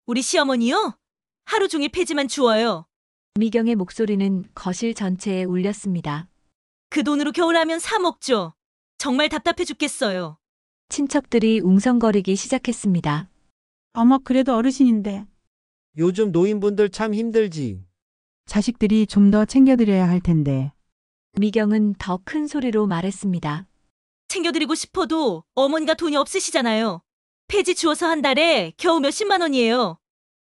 우리 시어머니요? 하루 종일 폐지만 주워요. 미경의 목소리는 거실 전체에 울렸습니다. 그 돈으로 겨울라면 사 먹죠. 정말 답답해 죽겠어요. 친척들이 웅성거리기 시작했습니다. 어머, 그래도 어르신인데. 요즘 노인분들 참 힘들지. 자식들이 좀 더 챙겨드려야 할 텐데. 미경은 더 큰 소리로 말했습니다. 챙겨드리고 싶어도 어머니가 돈이 없으시잖아요. 폐지 주워서 한 달에 겨우 몇십만 원이에요.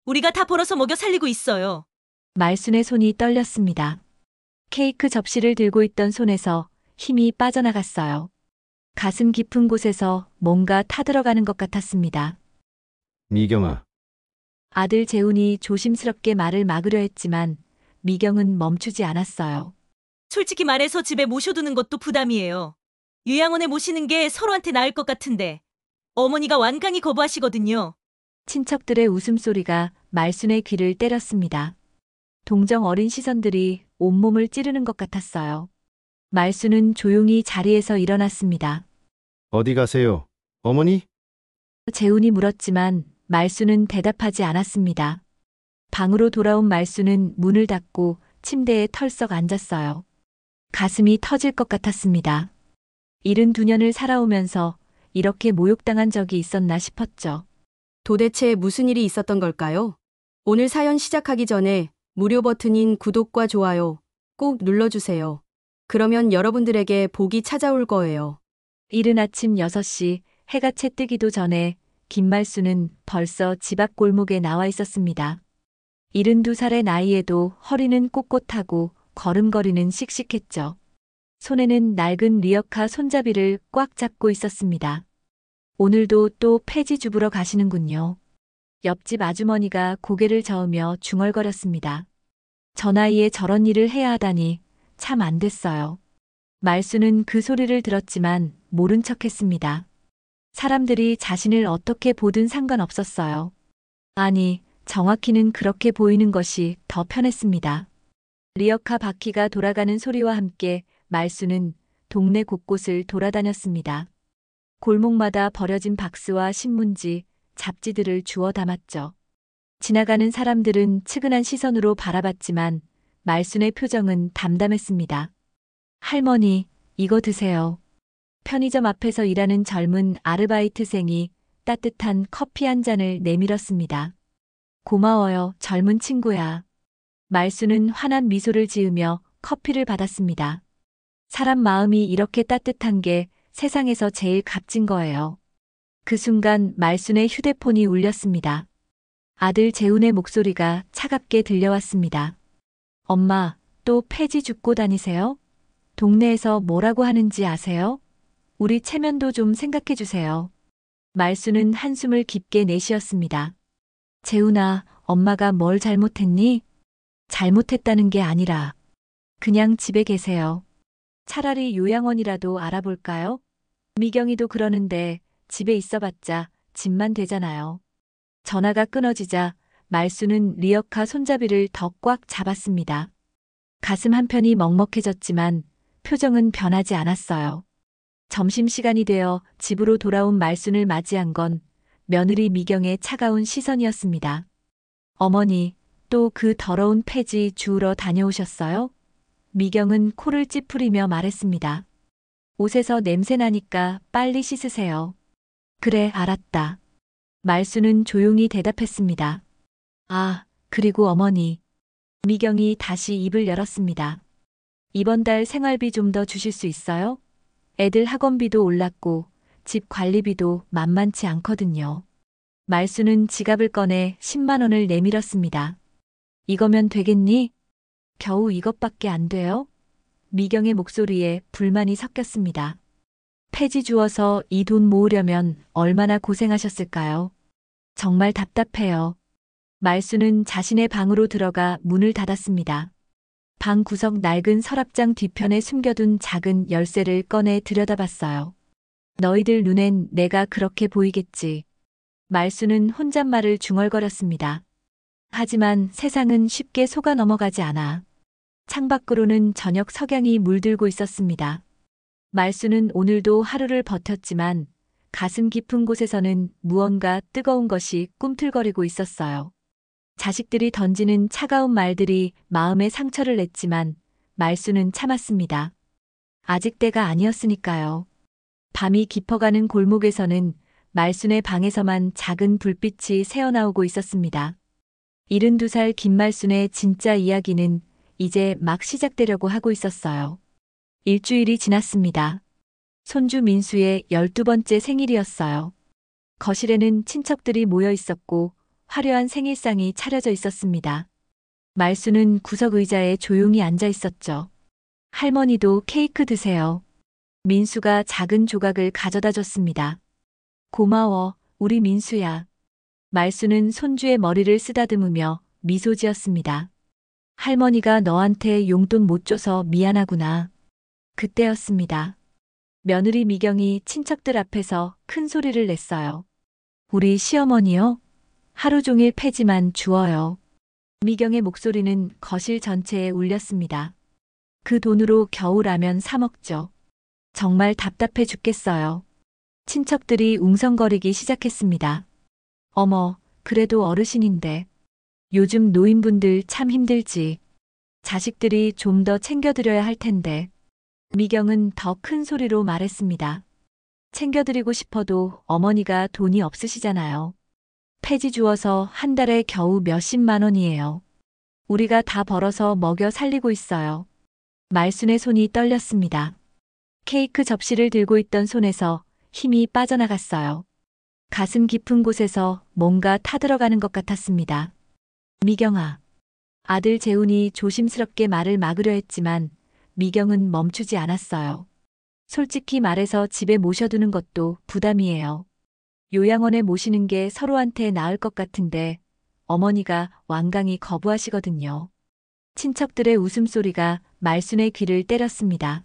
우리가 다 벌어서 먹여 살리고 있어요. 말순의 손이 떨렸습니다. 케이크 접시를 들고 있던 손에서 힘이 빠져나갔어요. 가슴 깊은 곳에서 뭔가 타들어가는 것 같았습니다. 미경아, 아들 재훈이 조심스럽게 말을 막으려 했지만 미경은 멈추지 않았어요. 솔직히 말해서 집에 모셔두는 것도 부담이에요. 요양원에 모시는 게 서로한테 나을 것 같은데 어머니가 완강히 거부하시거든요. 친척들의 웃음소리가 말순의 귀를 때렸습니다. 동정 어린 시선들이 온몸을 찌르는 것 같았어요. 말순은 조용히 자리에서 일어났습니다. 어디 가세요? 어머니? 재훈이 물었지만 말순은 대답하지 않았습니다. 방으로 돌아온 말순은 문을 닫고 침대에 털썩 앉았어요. 가슴이 터질 것 같았습니다. 72년을 살아오면서 이렇게 모욕당한 적이 있었나 싶었죠. 도대체 무슨 일이 있었던 걸까요? 오늘 사연 시작하기 전에 무료 버튼인 구독과 좋아요 꼭 눌러주세요. 그러면 여러분들에게 복이 찾아올 거예요. 이른 아침 6시 해가 채 뜨기도 전에 김말순은 벌써 집 앞 골목에 나와 있었습니다. 72살의 나이에도 허리는 꼿꼿하고 걸음걸이는 씩씩했죠. 손에는 낡은 리어카 손잡이를 꽉 잡고 있었습니다. 오늘도 또 폐지 주부러 가시는군요. 옆집 아주머니가 고개를 저으며 중얼거렸습니다. 저 나이에 저런 일을 해야 하다니 참 안 됐어요. 말순은 그 소리를 들었지만 모른 척했습니다. 사람들이 자신을 어떻게 보든 상관없었어요. 아니, 정확히는 그렇게 보이는 것이 더 편했습니다. 리어카 바퀴가 돌아가는 소리와 함께 말순은 동네 곳곳을 돌아다녔습니다. 골목마다 버려진 박스와 신문지, 잡지들을 주워 담았죠. 지나가는 사람들은 측은한 시선으로 바라봤지만 말순의 표정은 담담했습니다. 할머니, 이거 드세요. 편의점 앞에서 일하는 젊은 아르바이트생이 따뜻한 커피 한 잔을 내밀었습니다. 고마워요, 젊은 친구야. 말순은 환한 미소를 지으며 커피를 받았습니다. 사람 마음이 이렇게 따뜻한 게 세상에서 제일 값진 거예요. 그 순간 말순의 휴대폰이 울렸습니다. 아들 재훈의 목소리가 차갑게 들려왔습니다. 엄마, 또 폐지 줍고 다니세요? 동네에서 뭐라고 하는지 아세요? 우리 체면도 좀 생각해 주세요. 말순은 한숨을 깊게 내쉬었습니다. 재훈아, 엄마가 뭘 잘못했니? 잘못했다는 게 아니라 그냥 집에 계세요. 차라리 요양원이라도 알아볼까요? 미경이도 그러는데 집에 있어봤자 집만 되잖아요. 전화가 끊어지자 말순은 리어카 손잡이를 더 꽉 잡았습니다. 가슴 한편이 먹먹해졌지만 표정은 변하지 않았어요. 점심시간이 되어 집으로 돌아온 말순을 맞이한 건 며느리 미경의 차가운 시선이었습니다. 어머니, 또 그 더러운 폐지 주우러 다녀오셨어요? 미경은 코를 찌푸리며 말했습니다. 옷에서 냄새 나니까 빨리 씻으세요. 그래, 알았다. 말순은 조용히 대답했습니다. 아, 그리고 어머니. 미경이 다시 입을 열었습니다. 이번 달 생활비 좀 더 주실 수 있어요? 애들 학원비도 올랐고 집 관리비도 만만치 않거든요. 말순은 지갑을 꺼내 10만 원을 내밀었습니다. 이거면 되겠니? 겨우 이것밖에 안 돼요? 미경의 목소리에 불만이 섞였습니다. 폐지 주워서 이 돈 모으려면 얼마나 고생하셨을까요? 정말 답답해요. 말순은 자신의 방으로 들어가 문을 닫았습니다. 방 구석 낡은 서랍장 뒤편에 숨겨둔 작은 열쇠를 꺼내 들여다봤어요. 너희들 눈엔 내가 그렇게 보이겠지. 말순은 혼잣말을 중얼거렸습니다. 하지만 세상은 쉽게 속아 넘어가지 않아. 창밖으로는 저녁 석양이 물들고 있었습니다. 말순은 오늘도 하루를 버텼지만 가슴 깊은 곳에서는 무언가 뜨거운 것이 꿈틀거리고 있었어요. 자식들이 던지는 차가운 말들이 마음에 상처를 냈지만 말수는 참았습니다. 아직 때가 아니었으니까요. 밤이 깊어가는 골목에서는 말순의 방에서만 작은 불빛이 새어나오고 있었습니다. 72살 김말순의 진짜 이야기는 이제 막 시작되려고 하고 있었어요. 일주일이 지났습니다. 손주 민수의 12번째 생일이었어요. 거실에는 친척들이 모여 있었고 화려한 생일상이 차려져 있었습니다. 말수는 구석 의자에 조용히 앉아 있었죠. 할머니도 케이크 드세요. 민수가 작은 조각을 가져다 줬습니다. 고마워, 우리 민수야. 말수는 손주의 머리를 쓰다듬으며 미소 지었습니다. 할머니가 너한테 용돈 못 줘서 미안하구나. 그때였습니다. 며느리 미경이 친척들 앞에서 큰 소리를 냈어요. 우리 시어머니요? 하루 종일 패지만 주어요. 미경의 목소리는 거실 전체에 울렸습니다. 그 돈으로 겨우 라면 사 먹죠. 정말 답답해 죽겠어요. 친척들이 웅성거리기 시작했습니다. 어머, 그래도 어르신인데. 요즘 노인분들 참 힘들지. 자식들이 좀 더 챙겨드려야 할 텐데. 미경은 더 큰 소리로 말했습니다. 챙겨드리고 싶어도 어머니가 돈이 없으시잖아요. 폐지 주어서 한 달에 겨우 몇십만 원이에요. 우리가 다 벌어서 먹여 살리고 있어요. 말순의 손이 떨렸습니다. 케이크 접시를 들고 있던 손에서 힘이 빠져나갔어요. 가슴 깊은 곳에서 뭔가 타들어가는 것 같았습니다. 미경아. 아들 재훈이 조심스럽게 말을 막으려 했지만 미경은 멈추지 않았어요. 솔직히 말해서 집에 모셔두는 것도 부담이에요. 요양원에 모시는 게 서로한테 나을 것 같은데 어머니가 완강히 거부하시거든요. 친척들의 웃음소리가 말순의 귀를 때렸습니다.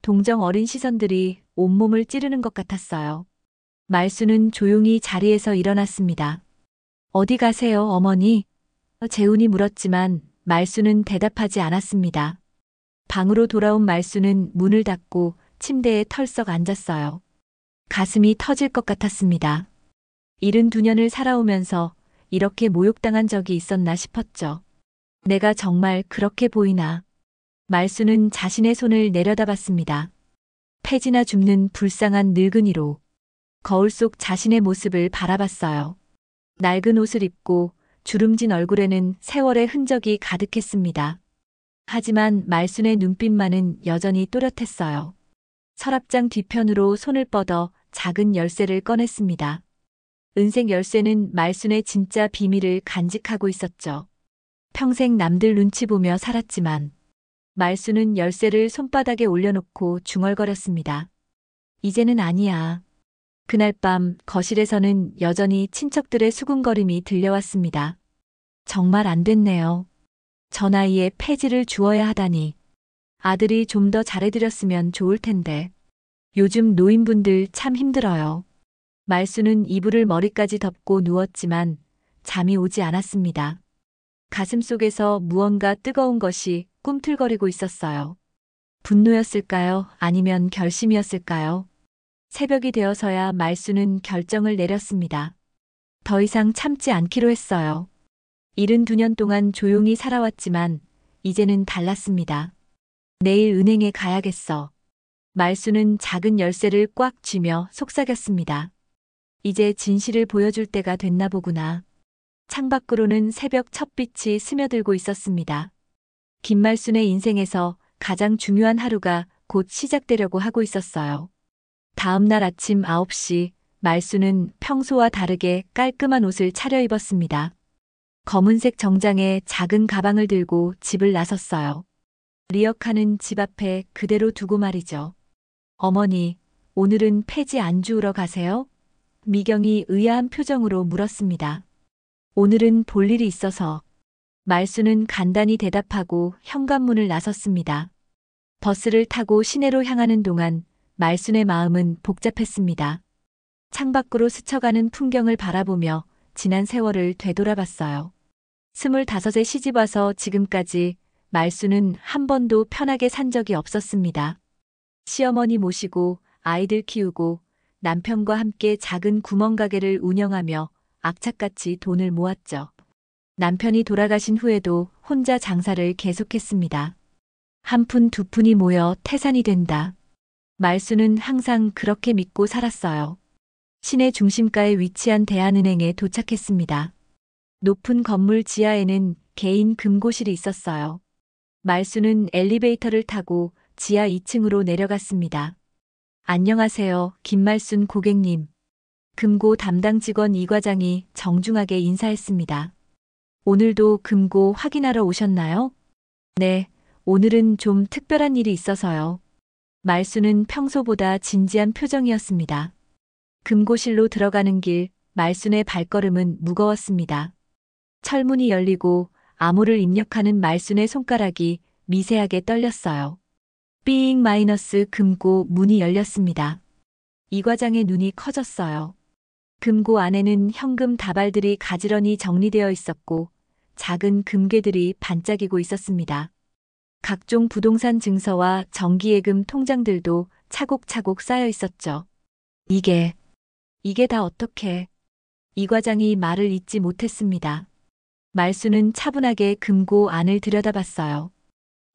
동정 어린 시선들이 온몸을 찌르는 것 같았어요. 말순은 조용히 자리에서 일어났습니다. 어디 가세요, 어머니? 재훈이 물었지만 말순은 대답하지 않았습니다. 방으로 돌아온 말순은 문을 닫고 침대에 털썩 앉았어요. 가슴이 터질 것 같았습니다. 72년을 살아오면서 이렇게 모욕당한 적이 있었나 싶었죠. 내가 정말 그렇게 보이나. 말순은 자신의 손을 내려다봤습니다. 폐지나 줍는 불쌍한 늙은이로 거울 속 자신의 모습을 바라봤어요. 낡은 옷을 입고 주름진 얼굴에는 세월의 흔적이 가득했습니다. 하지만 말순의 눈빛만은 여전히 또렷했어요. 서랍장 뒤편으로 손을 뻗어 작은 열쇠를 꺼냈습니다. 은색 열쇠는 말순의 진짜 비밀을 간직하고 있었죠. 평생 남들 눈치 보며 살았지만 말순은 열쇠를 손바닥에 올려놓고 중얼거렸습니다. 이제는 아니야. 그날 밤 거실에서는 여전히 친척들의 수군거림이 들려왔습니다. 정말 안 됐네요. 저 나이에 폐지를 주어야 하다니. 아들이 좀 더 잘해드렸으면 좋을 텐데. 요즘 노인분들 참 힘들어요. 말수는 이불을 머리까지 덮고 누웠지만 잠이 오지 않았습니다. 가슴 속에서 무언가 뜨거운 것이 꿈틀거리고 있었어요. 분노였을까요? 아니면 결심이었을까요? 새벽이 되어서야 말수는 결정을 내렸습니다. 더 이상 참지 않기로 했어요. 72년 동안 조용히 살아왔지만 이제는 달랐습니다. 내일 은행에 가야겠어. 말수는 작은 열쇠를 꽉 쥐며 속삭였습니다. 이제 진실을 보여줄 때가 됐나 보구나. 창밖으로는 새벽 첫빛이 스며들고 있었습니다. 김말순의 인생에서 가장 중요한 하루가 곧 시작되려고 하고 있었어요. 다음 날 아침 9시 말수는 평소와 다르게 깔끔한 옷을 차려입었습니다. 검은색 정장에 작은 가방을 들고 집을 나섰어요. 리어카는 집 앞에 그대로 두고 말이죠. 어머니, 오늘은 폐지 안 주우러 가세요? 미경이 의아한 표정으로 물었습니다. 오늘은 볼 일이 있어서. 말수는 간단히 대답하고 현관문을 나섰습니다. 버스를 타고 시내로 향하는 동안 말순의 마음은 복잡했습니다. 창밖으로 스쳐가는 풍경을 바라보며 지난 세월을 되돌아봤어요. 25에 시집와서 지금까지 말수는 한 번도 편하게 산 적이 없었습니다. 시어머니 모시고 아이들 키우고 남편과 함께 작은 구멍가게를 운영하며 악착같이 돈을 모았죠. 남편이 돌아가신 후에도 혼자 장사를 계속했습니다. 한 푼 두 푼이 모여 태산이 된다. 말수는 항상 그렇게 믿고 살았어요. 시내 중심가에 위치한 대한은행에 도착했습니다. 높은 건물 지하에는 개인 금고실이 있었어요. 말수는 엘리베이터를 타고 지하 2층으로 내려갔습니다. 안녕하세요, 김말순 고객님. 금고 담당 직원 이 과장이 정중하게 인사했습니다. 오늘도 금고 확인하러 오셨나요? 네, 오늘은 좀 특별한 일이 있어서요. 말수는 평소보다 진지한 표정이었습니다. 금고실로 들어가는 길, 말순의 발걸음은 무거웠습니다. 철문이 열리고 암호를 입력하는 말순의 손가락이 미세하게 떨렸어요. 삥 마이너스 금고 문이 열렸습니다. 이 과장의 눈이 커졌어요. 금고 안에는 현금 다발들이 가지런히 정리되어 있었고 작은 금괴들이 반짝이고 있었습니다. 각종 부동산 증서와 정기예금 통장들도 차곡차곡 쌓여 있었죠. 이게 다 어떻게? 이 과장이 말을 잇지 못했습니다. 말수는 차분하게 금고 안을 들여다봤어요.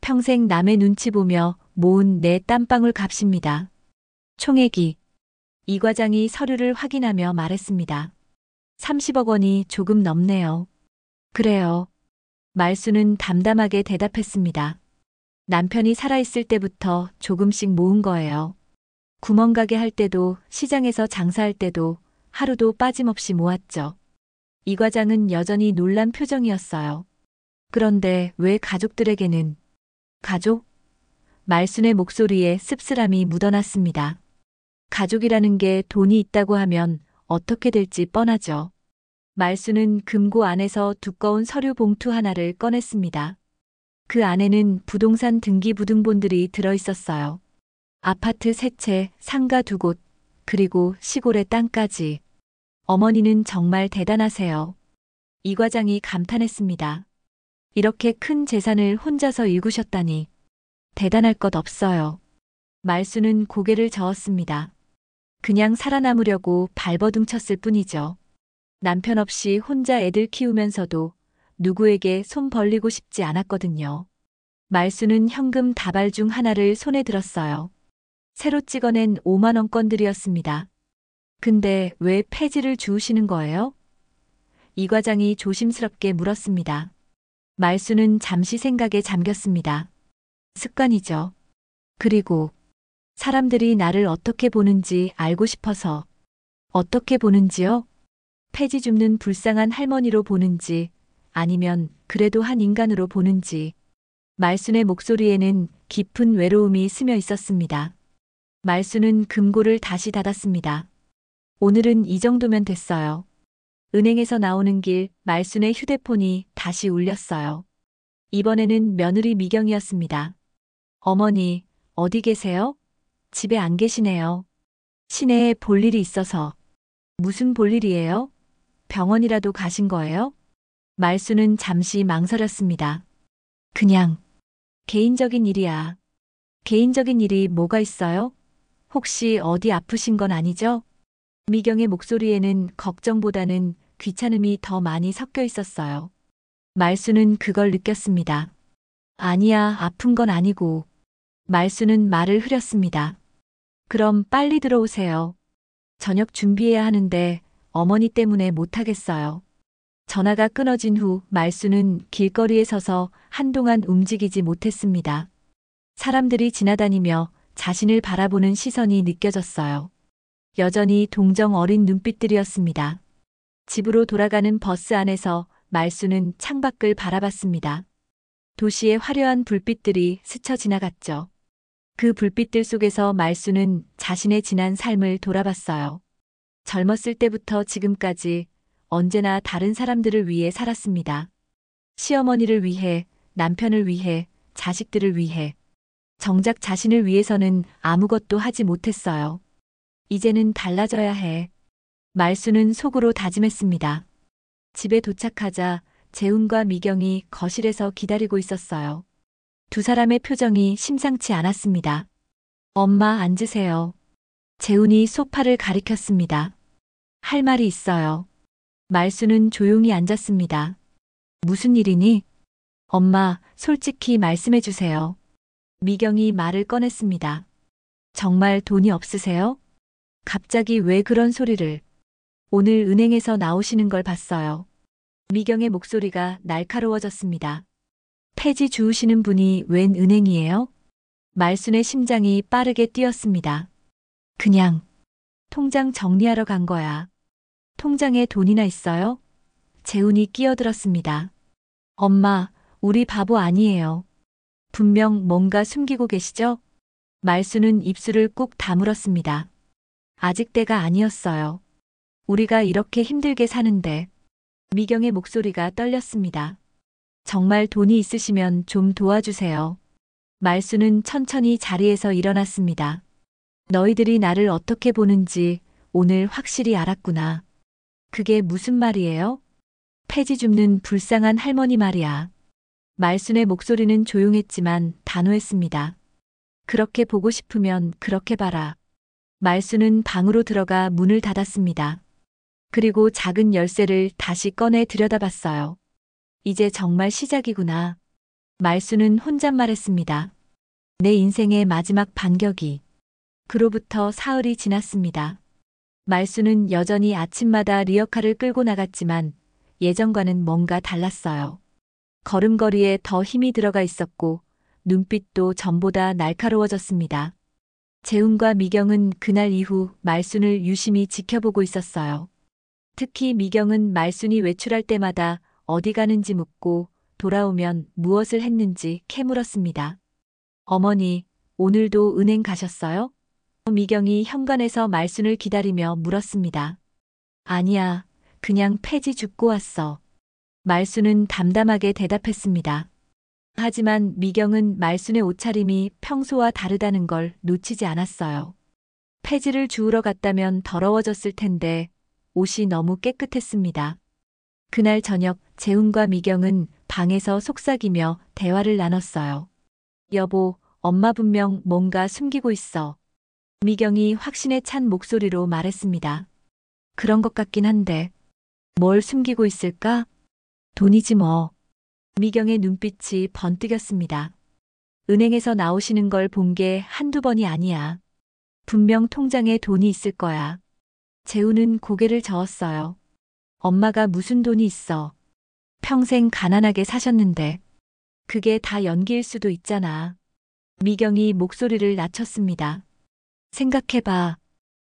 평생 남의 눈치 보며 모은 내 땀방울 값입니다. 총액이. 이 과장이 서류를 확인하며 말했습니다. 30억 원이 조금 넘네요. 그래요. 말수는 담담하게 대답했습니다. 남편이 살아있을 때부터 조금씩 모은 거예요. 구멍가게 할 때도 시장에서 장사할 때도 하루도 빠짐없이 모았죠. 이 과장은 여전히 놀란 표정이었어요. 그런데 왜 가족들에게는? 가족? 말순의 목소리에 씁쓸함이 묻어났습니다. 가족이라는 게 돈이 있다고 하면 어떻게 될지 뻔하죠. 말순은 금고 안에서 두꺼운 서류 봉투 하나를 꺼냈습니다. 그 안에는 부동산 등기부등본들이 들어있었어요. 아파트 3채, 상가 2곳, 그리고 시골의 땅까지. 어머니는 정말 대단하세요. 이 과장이 감탄했습니다. 이렇게 큰 재산을 혼자서 일구셨다니. 대단할 것 없어요. 말수는 고개를 저었습니다. 그냥 살아남으려고 발버둥 쳤을 뿐이죠. 남편 없이 혼자 애들 키우면서도 누구에게 손 벌리고 싶지 않았거든요. 말수는 현금 다발 중 하나를 손에 들었어요. 새로 찍어낸 5만 원권들이었습니다. 근데 왜 폐지를 주우시는 거예요? 이 과장이 조심스럽게 물었습니다. 말수는 잠시 생각에 잠겼습니다. 습관이죠. 그리고 사람들이 나를 어떻게 보는지 알고 싶어서. 어떻게 보는지요? 폐지 줍는 불쌍한 할머니로 보는지 아니면 그래도 한 인간으로 보는지. 말순의 목소리에는 깊은 외로움이 스며 있었습니다. 말순은 금고를 다시 닫았습니다. 오늘은 이 정도면 됐어요. 은행에서 나오는 길 말순의 휴대폰이 다시 울렸어요. 이번에는 며느리 미경이었습니다. 어머니, 어디 계세요? 집에 안 계시네요. 시내에 볼 일이 있어서. 무슨 볼 일이에요? 병원이라도 가신 거예요? 말수는 잠시 망설였습니다. 그냥 개인적인 일이야. 개인적인 일이 뭐가 있어요? 혹시 어디 아프신 건 아니죠? 미경의 목소리에는 걱정보다는 귀찮음이 더 많이 섞여 있었어요. 말수는 그걸 느꼈습니다. 아니야, 아픈 건 아니고. 말수는 말을 흐렸습니다. 그럼 빨리 들어오세요. 저녁 준비해야 하는데 어머니 때문에 못하겠어요. 전화가 끊어진 후 말수는 길거리에 서서 한동안 움직이지 못했습니다. 사람들이 지나다니며 자신을 바라보는 시선이 느껴졌어요. 여전히 동정 어린 눈빛들이었습니다. 집으로 돌아가는 버스 안에서 말수는 창밖을 바라봤습니다. 도시의 화려한 불빛들이 스쳐 지나갔죠. 그 불빛들 속에서 말수는 자신의 지난 삶을 돌아봤어요. 젊었을 때부터 지금까지 언제나 다른 사람들을 위해 살았습니다. 시어머니를 위해, 남편을 위해, 자식들을 위해. 정작 자신을 위해서는 아무것도 하지 못했어요. 이제는 달라져야 해. 말수는 속으로 다짐했습니다. 집에 도착하자 재훈과 미경이 거실에서 기다리고 있었어요. 두 사람의 표정이 심상치 않았습니다. 엄마 앉으세요. 재훈이 소파를 가리켰습니다. 할 말이 있어요. 말수는 조용히 앉았습니다. 무슨 일이니? 엄마, 솔직히 말씀해 주세요. 미경이 말을 꺼냈습니다. 정말 돈이 없으세요? 갑자기 왜 그런 소리를? 오늘 은행에서 나오시는 걸 봤어요. 미경의 목소리가 날카로워졌습니다. 폐지 주우시는 분이 웬 은행이에요? 말순의 심장이 빠르게 뛰었습니다. 그냥 통장 정리하러 간 거야. 통장에 돈이나 있어요? 재훈이 끼어들었습니다. 엄마, 우리 바보 아니에요. 분명 뭔가 숨기고 계시죠? 말순은 입술을 꾹 다물었습니다. 아직 때가 아니었어요. 우리가 이렇게 힘들게 사는데. 미경의 목소리가 떨렸습니다. 정말 돈이 있으시면 좀 도와주세요. 말순은 천천히 자리에서 일어났습니다. 너희들이 나를 어떻게 보는지 오늘 확실히 알았구나. 그게 무슨 말이에요? 폐지 줍는 불쌍한 할머니 말이야. 말순의 목소리는 조용했지만 단호했습니다. 그렇게 보고 싶으면 그렇게 봐라. 말순은 방으로 들어가 문을 닫았습니다. 그리고 작은 열쇠를 다시 꺼내 들여다봤어요. 이제 정말 시작이구나. 말순은 혼잣말했습니다. 내 인생의 마지막 반격이. 그로부터 사흘이 지났습니다. 말순은 여전히 아침마다 리어카를 끌고 나갔지만 예전과는 뭔가 달랐어요. 걸음걸이에 더 힘이 들어가 있었고 눈빛도 전보다 날카로워졌습니다. 재훈과 미경은 그날 이후 말순을 유심히 지켜보고 있었어요. 특히 미경은 말순이 외출할 때마다 어디 가는지 묻고 돌아오면 무엇을 했는지 캐물었습니다. 어머니, 오늘도 은행 가셨어요? 미경이 현관에서 말순을 기다리며 물었습니다. 아니야, 그냥 폐지 줍고 왔어. 말순은 담담하게 대답했습니다. 하지만 미경은 말순의 옷차림이 평소와 다르다는 걸 놓치지 않았어요. 폐지를 주우러 갔다면 더러워졌을 텐데 옷이 너무 깨끗했습니다. 그날 저녁 재훈과 미경은 방에서 속삭이며 대화를 나눴어요. 여보, 엄마 분명 뭔가 숨기고 있어. 미경이 확신에 찬 목소리로 말했습니다. 그런 것 같긴 한데 뭘 숨기고 있을까? 돈이지 뭐. 미경의 눈빛이 번뜩였습니다. 은행에서 나오시는 걸 본 게 한두 번이 아니야. 분명 통장에 돈이 있을 거야. 재훈은 고개를 저었어요. 엄마가 무슨 돈이 있어. 평생 가난하게 사셨는데. 그게 다 연기일 수도 있잖아. 미경이 목소리를 낮췄습니다. 생각해봐.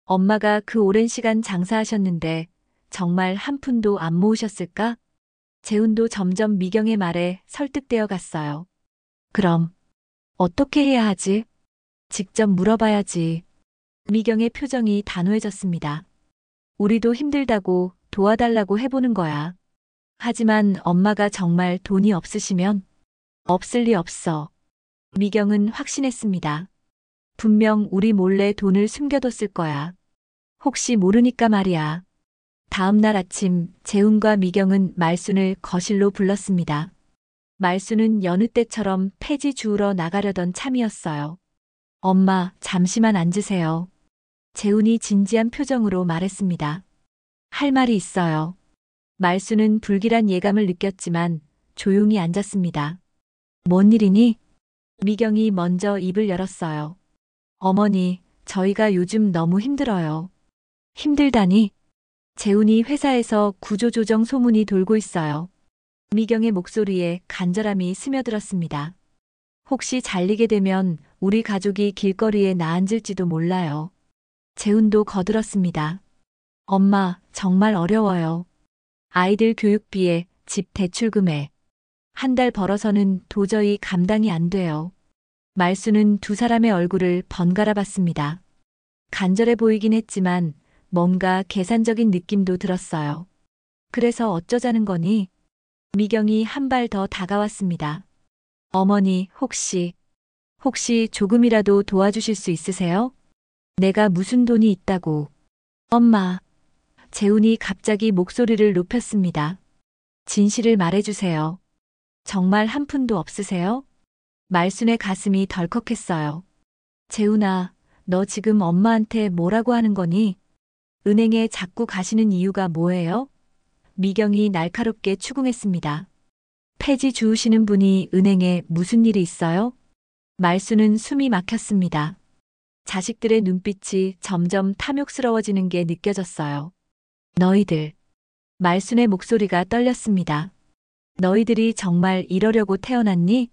엄마가 그 오랜 시간 장사하셨는데 정말 한 푼도 안 모으셨을까? 재훈도 점점 미경의 말에 설득되어 갔어요. 그럼 어떻게 해야 하지? 직접 물어봐야지. 미경의 표정이 단호해졌습니다. 우리도 힘들다고 도와달라고 해보는 거야. 하지만 엄마가 정말 돈이 없으시면 없을 리 없어. 미경은 확신했습니다. 분명 우리 몰래 돈을 숨겨뒀을 거야. 혹시 모르니까 말이야. 다음 날 아침 재훈과 미경은 말순을 거실로 불렀습니다. 말순은 여느 때처럼 폐지 주우러 나가려던 참이었어요. 엄마, 잠시만 앉으세요. 재훈이 진지한 표정으로 말했습니다. 할 말이 있어요. 말순은 불길한 예감을 느꼈지만 조용히 앉았습니다. 뭔 일이니? 미경이 먼저 입을 열었어요. 어머니, 저희가 요즘 너무 힘들어요. 힘들다니? 재훈이 회사에서 구조조정 소문이 돌고 있어요. 미경의 목소리에 간절함이 스며들었습니다. 혹시 잘리게 되면 우리 가족이 길거리에 나앉을지도 몰라요. 재훈도 거들었습니다. 엄마, 정말 어려워요. 아이들 교육비에 집 대출금에 한 달 벌어서는 도저히 감당이 안 돼요. 말순은 두 사람의 얼굴을 번갈아 봤습니다. 간절해 보이긴 했지만 뭔가 계산적인 느낌도 들었어요. 그래서 어쩌자는 거니? 미경이 한 발 더 다가왔습니다. 어머니, 혹시 조금이라도 도와주실 수 있으세요? 내가 무슨 돈이 있다고. 엄마. 재훈이 갑자기 목소리를 높였습니다. 진실을 말해주세요. 정말 한 푼도 없으세요? 말순의 가슴이 덜컥했어요. 재훈아, 너 지금 엄마한테 뭐라고 하는 거니? 은행에 자꾸 가시는 이유가 뭐예요? 미경이 날카롭게 추궁했습니다. 폐지 주우시는 분이 은행에 무슨 일이 있어요? 말수는 숨이 막혔습니다. 자식들의 눈빛이 점점 탐욕스러워지는 게 느껴졌어요. 너희들. 말순의 목소리가 떨렸습니다. 너희들이 정말 이러려고 태어났니?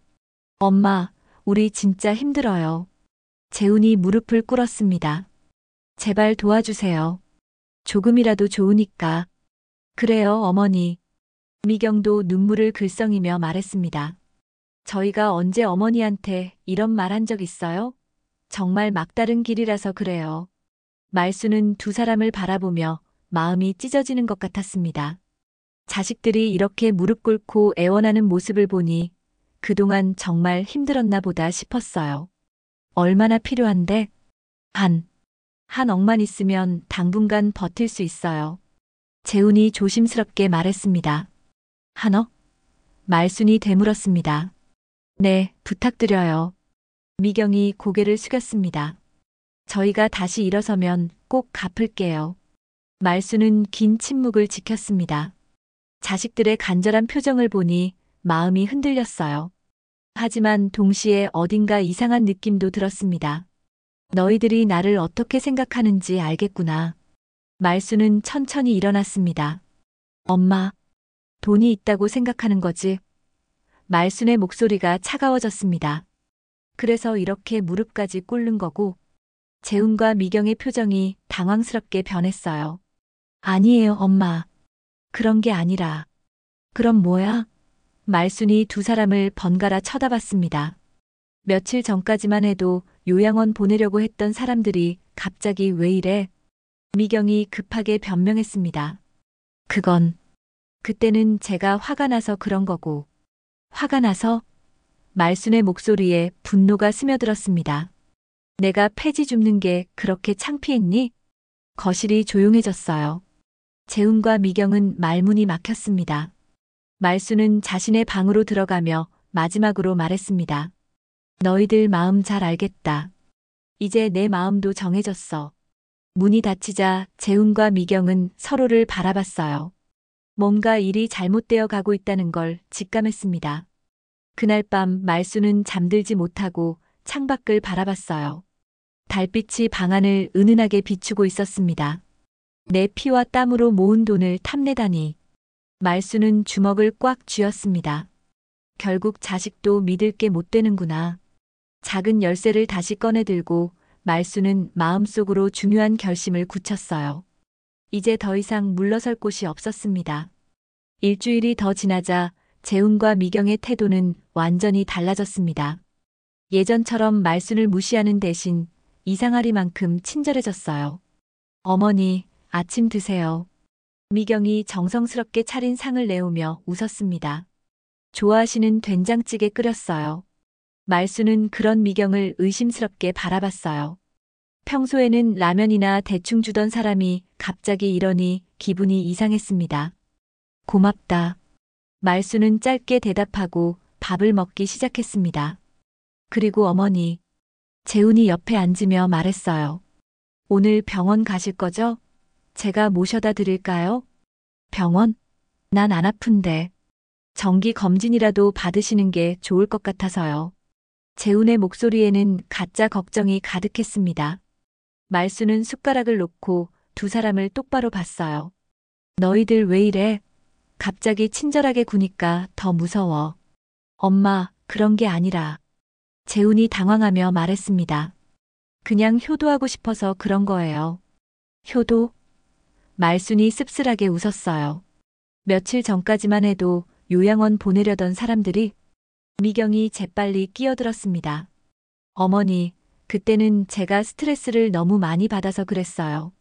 엄마, 우리 진짜 힘들어요. 재훈이 무릎을 꿇었습니다. 제발 도와주세요. 조금이라도 좋으니까. 그래요, 어머니. 미경도 눈물을 글썽이며 말했습니다. 저희가 언제 어머니한테 이런 말 한 적 있어요? 정말 막다른 길이라서 그래요. 말수는 두 사람을 바라보며 마음이 찢어지는 것 같았습니다. 자식들이 이렇게 무릎 꿇고 애원하는 모습을 보니 그동안 정말 힘들었나 보다 싶었어요. 얼마나 필요한데? 한 억만 있으면 당분간 버틸 수 있어요. 재훈이 조심스럽게 말했습니다. 한억? 말순이 되물었습니다. 네, 부탁드려요. 미경이 고개를 숙였습니다. 저희가 다시 일어서면 꼭 갚을게요. 말수는 긴 침묵을 지켰습니다. 자식들의 간절한 표정을 보니 마음이 흔들렸어요. 하지만 동시에 어딘가 이상한 느낌도 들었습니다. 너희들이 나를 어떻게 생각하는지 알겠구나. 말수는 천천히 일어났습니다. 엄마, 돈이 있다고 생각하는 거지? 말순의 목소리가 차가워졌습니다. 그래서 이렇게 무릎까지 꿇는 거고. 재훈과 미경의 표정이 당황스럽게 변했어요. 아니에요, 엄마. 그런 게 아니라. 그럼 뭐야? 말순이 두 사람을 번갈아 쳐다봤습니다. 며칠 전까지만 해도 요양원 보내려고 했던 사람들이 갑자기 왜 이래? 미경이 급하게 변명했습니다. 그때는 제가 화가 나서 그런 거고. 화가 나서? 말순의 목소리에 분노가 스며들었습니다. 내가 폐지 줍는 게 그렇게 창피했니? 거실이 조용해졌어요. 재훈과 미경은 말문이 막혔습니다. 말수는 자신의 방으로 들어가며 마지막으로 말했습니다. 너희들 마음 잘 알겠다. 이제 내 마음도 정해졌어. 문이 닫히자 재훈과 미경은 서로를 바라봤어요. 뭔가 일이 잘못되어 가고 있다는 걸 직감했습니다. 그날 밤 말수는 잠들지 못하고 창밖을 바라봤어요. 달빛이 방 안을 은은하게 비추고 있었습니다. 내 피와 땀으로 모은 돈을 탐내다니. 말수는 주먹을 꽉 쥐었습니다. 결국 자식도 믿을 게 못 되는구나. 작은 열쇠를 다시 꺼내들고 말수는 마음속으로 중요한 결심을 굳혔어요. 이제 더 이상 물러설 곳이 없었습니다. 일주일이 더 지나자 재훈과 미경의 태도는 완전히 달라졌습니다. 예전처럼 말순을 무시하는 대신 이상하리만큼 친절해졌어요. 어머니, 아침 드세요. 미경이 정성스럽게 차린 상을 내오며 웃었습니다. 좋아하시는 된장찌개 끓였어요. 말수는 그런 미경을 의심스럽게 바라봤어요. 평소에는 라면이나 대충 주던 사람이 갑자기 이러니 기분이 이상했습니다. 고맙다. 말수는 짧게 대답하고 밥을 먹기 시작했습니다. 그리고 어머니, 재훈이 옆에 앉으며 말했어요. 오늘 병원 가실 거죠? 제가 모셔다 드릴까요? 병원? 난 안 아픈데. 정기 검진이라도 받으시는 게 좋을 것 같아서요. 재훈의 목소리에는 가짜 걱정이 가득했습니다. 말수는 숟가락을 놓고 두 사람을 똑바로 봤어요. 너희들 왜 이래? 갑자기 친절하게 구니까 더 무서워. 엄마, 그런 게 아니라. 재훈이 당황하며 말했습니다. 그냥 효도하고 싶어서 그런 거예요. 효도? 말순이 씁쓸하게 웃었어요. 며칠 전까지만 해도 요양원 보내려던 사람들이. 미경이 재빨리 끼어들었습니다. 어머니, 그때는 제가 스트레스를 너무 많이 받아서 그랬어요.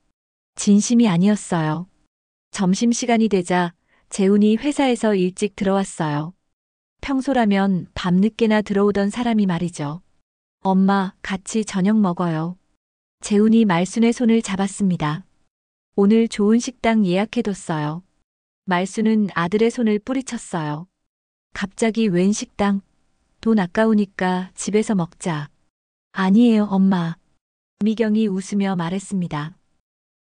진심이 아니었어요. 점심시간이 되자 재훈이 회사에서 일찍 들어왔어요. 평소라면 밤늦게나 들어오던 사람이 말이죠. 엄마, 같이 저녁 먹어요. 재훈이 말순의 손을 잡았습니다. 오늘 좋은 식당 예약해뒀어요. 말순은 아들의 손을 뿌리쳤어요. 갑자기 웬 식당? 돈 아까우니까 집에서 먹자. 아니에요, 엄마. 미경이 웃으며 말했습니다.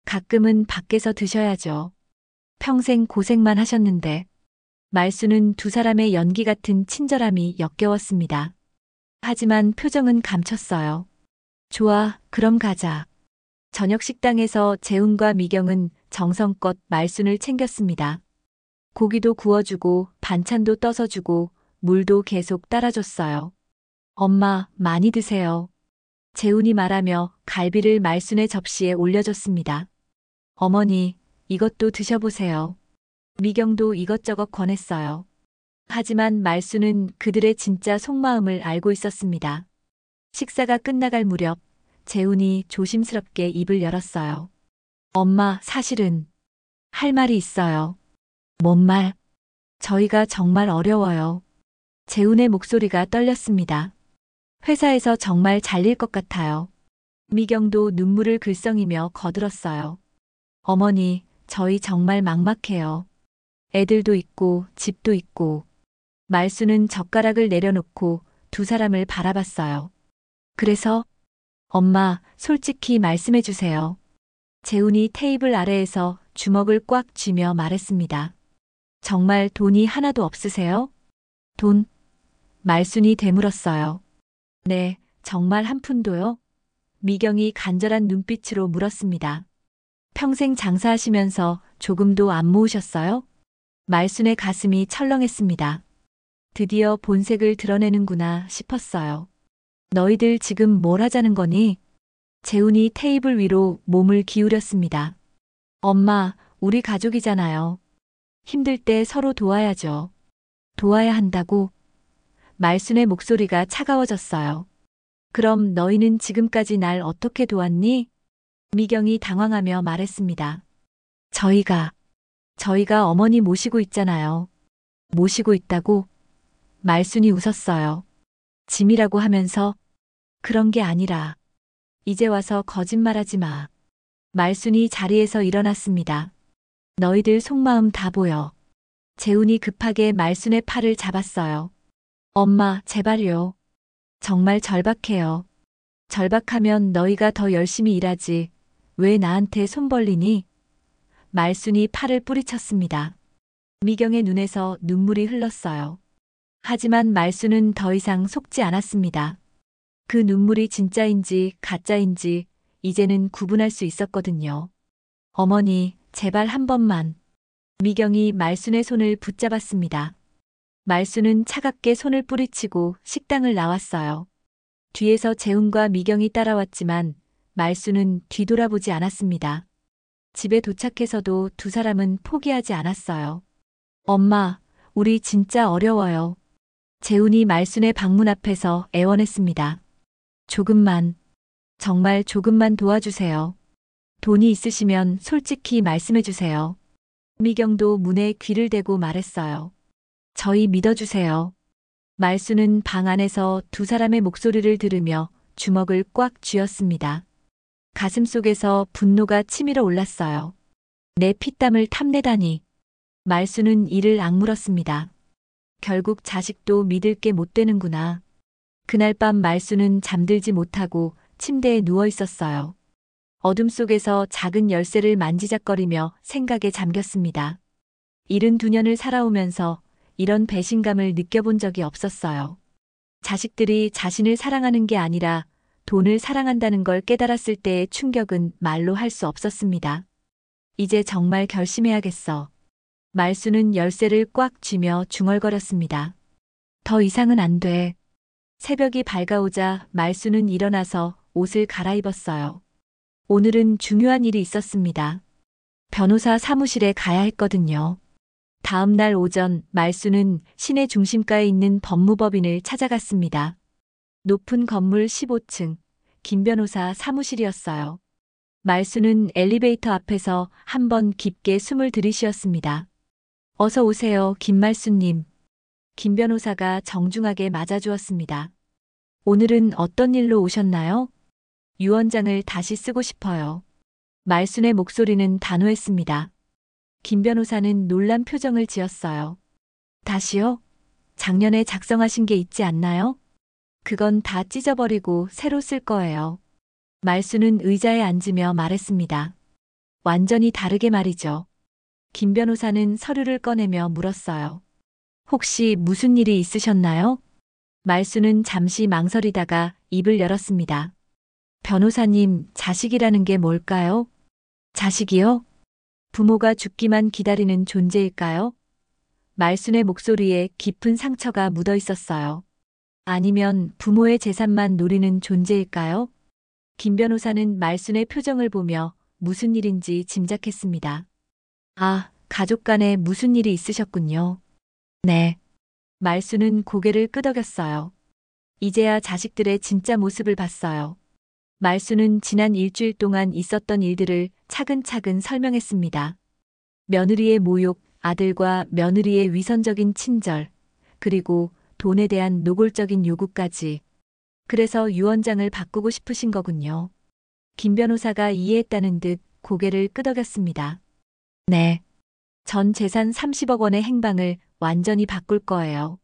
가끔은 밖에서 드셔야죠. 평생 고생만 하셨는데. 말수는 두 사람의 연기 같은 친절함이 역겨웠습니다. 하지만 표정은 감췄어요. 좋아, 그럼 가자. 저녁 식당에서 재훈과 미경은 정성껏 말순을 챙겼습니다. 고기도 구워주고 반찬도 떠서 주고 물도 계속 따라줬어요. 엄마, 많이 드세요. 재훈이 말하며 갈비를 말순의 접시에 올려줬습니다. 어머니, 이것도 드셔보세요. 미경도 이것저것 권했어요. 하지만 말순은 그들의 진짜 속마음을 알고 있었습니다. 식사가 끝나갈 무렵 재훈이 조심스럽게 입을 열었어요. 엄마, 사실은 할 말이 있어요. 뭔 말? 저희가 정말 어려워요. 재훈의 목소리가 떨렸습니다. 회사에서 정말 잘릴 것 같아요. 미경도 눈물을 글썽이며 거들었어요. 어머니, 저희 정말 막막해요. 애들도 있고 집도 있고. 말수는 젓가락을 내려놓고 두 사람을 바라봤어요. 그래서 엄마, 솔직히 말씀해 주세요. 재훈이 테이블 아래에서 주먹을 꽉 쥐며 말했습니다. 정말 돈이 하나도 없으세요? 돈? 말순이 되물었어요. 네, 정말 한 푼도요? 미경이 간절한 눈빛으로 물었습니다. 평생 장사하시면서 조금도 안 모으셨어요? 말순의 가슴이 철렁했습니다. 드디어 본색을 드러내는구나 싶었어요. 너희들 지금 뭘 하자는 거니? 재훈이 테이블 위로 몸을 기울였습니다. 엄마, 우리 가족이잖아요. 힘들 때 서로 도와야죠. 도와야 한다고? 말순의 목소리가 차가워졌어요. 그럼 너희는 지금까지 날 어떻게 도왔니? 미경이 당황하며 말했습니다. 저희가 어머니 모시고 있잖아요. 모시고 있다고? 말순이 웃었어요. 짐이라고 하면서 그런 게 아니라 이제 와서 거짓말하지 마. 말순이 자리에서 일어났습니다. 너희들 속마음 다 보여. 재훈이 급하게 말순의 팔을 잡았어요. 엄마, 제발요. 정말 절박해요. 절박하면 너희가 더 열심히 일하지. 왜 나한테 손 벌리니? 말순이 팔을 뿌리쳤습니다. 미경의 눈에서 눈물이 흘렀어요. 하지만 말순은 더 이상 속지 않았습니다. 그 눈물이 진짜인지 가짜인지 이제는 구분할 수 있었거든요. 어머니, 제발 한 번만. 미경이 말순의 손을 붙잡았습니다. 말순은 차갑게 손을 뿌리치고 식당을 나왔어요. 뒤에서 재훈과 미경이 따라왔지만 말순은 뒤돌아보지 않았습니다. 집에 도착해서도 두 사람은 포기하지 않았어요. 엄마, 우리 진짜 어려워요. 재훈이 말순의 방문 앞에서 애원했습니다. 조금만, 정말 조금만 도와주세요. 돈이 있으시면 솔직히 말씀해 주세요. 미경도 문에 귀를 대고 말했어요. 저희 믿어주세요. 말순은 방 안에서 두 사람의 목소리를 들으며 주먹을 꽉 쥐었습니다. 가슴속에서 분노가 치밀어 올랐어요. 내 피땀을 탐내다니. 말순은 이를 악물었습니다. 결국 자식도 믿을 게 못 되는구나. 그날 밤 말순은 잠들지 못하고 침대에 누워 있었어요. 어둠 속에서 작은 열쇠를 만지작거리며 생각에 잠겼습니다. 72년을 살아오면서 이런 배신감을 느껴본 적이 없었어요. 자식들이 자신을 사랑하는 게 아니라 돈을 사랑한다는 걸 깨달았을 때의 충격은 말로 할 수 없었습니다. 이제 정말 결심해야겠어. 말순은 열쇠를 꽉 쥐며 중얼거렸습니다. 더 이상은 안 돼. 새벽이 밝아오자 말순은 일어나서 옷을 갈아입었어요. 오늘은 중요한 일이 있었습니다. 변호사 사무실에 가야 했거든요. 다음 날 오전 말순은 시내 중심가에 있는 법무법인을 찾아갔습니다. 높은 건물 15층 김 변호사 사무실이었어요. 말순은 엘리베이터 앞에서 한번 깊게 숨을 들이쉬었습니다. 어서 오세요, 김말순님. 김 변호사가 정중하게 맞아주었습니다. 오늘은 어떤 일로 오셨나요? 유언장을 다시 쓰고 싶어요. 말순의 목소리는 단호했습니다. 김 변호사는 놀란 표정을 지었어요. 다시요? 작년에 작성하신 게 있지 않나요? 그건 다 찢어버리고 새로 쓸 거예요. 말순은 의자에 앉으며 말했습니다. 완전히 다르게 말이죠. 김 변호사는 서류를 꺼내며 물었어요. 혹시 무슨 일이 있으셨나요? 말수는 잠시 망설이다가 입을 열었습니다. 변호사님, 자식이라는 게 뭘까요? 자식이요? 부모가 죽기만 기다리는 존재일까요? 말순의 목소리에 깊은 상처가 묻어 있었어요. 아니면 부모의 재산만 노리는 존재일까요? 김 변호사는 말순의 표정을 보며 무슨 일인지 짐작했습니다. 아, 가족 간에 무슨 일이 있으셨군요. 네. 말순은 고개를 끄덕였어요. 이제야 자식들의 진짜 모습을 봤어요. 말수는 지난 일주일 동안 있었던 일들을 차근차근 설명했습니다. 며느리의 모욕, 아들과 며느리의 위선적인 친절, 그리고 돈에 대한 노골적인 요구까지. 그래서 유언장을 바꾸고 싶으신 거군요. 김 변호사가 이해했다는 듯 고개를 끄덕였습니다. 네. 전 재산 30억 원의 행방을 완전히 바꿀 거예요.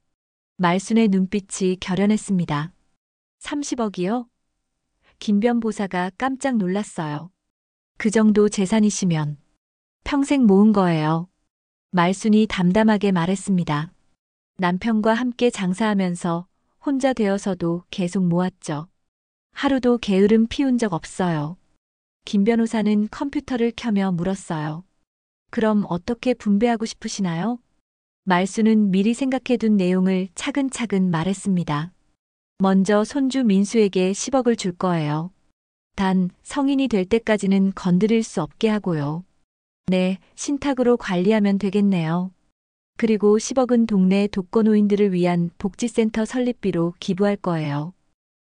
말순의 눈빛이 결연했습니다. 30억이요? 김 변보사가 깜짝 놀랐어요. 그 정도 재산이시면 평생 모은 거예요. 말순이 담담하게 말했습니다. 남편과 함께 장사하면서 혼자 되어서도 계속 모았죠. 하루도 게으름 피운 적 없어요. 김 변호사는 컴퓨터를 켜며 물었어요. 그럼 어떻게 분배하고 싶으시나요? 말순은 미리 생각해둔 내용을 차근차근 말했습니다. 먼저 손주 민수에게 10억을 줄 거예요. 단 성인이 될 때까지는 건드릴 수 없게 하고요. 네, 신탁으로 관리하면 되겠네요. 그리고 10억은 동네 독거노인들을 위한 복지센터 설립비로 기부할 거예요.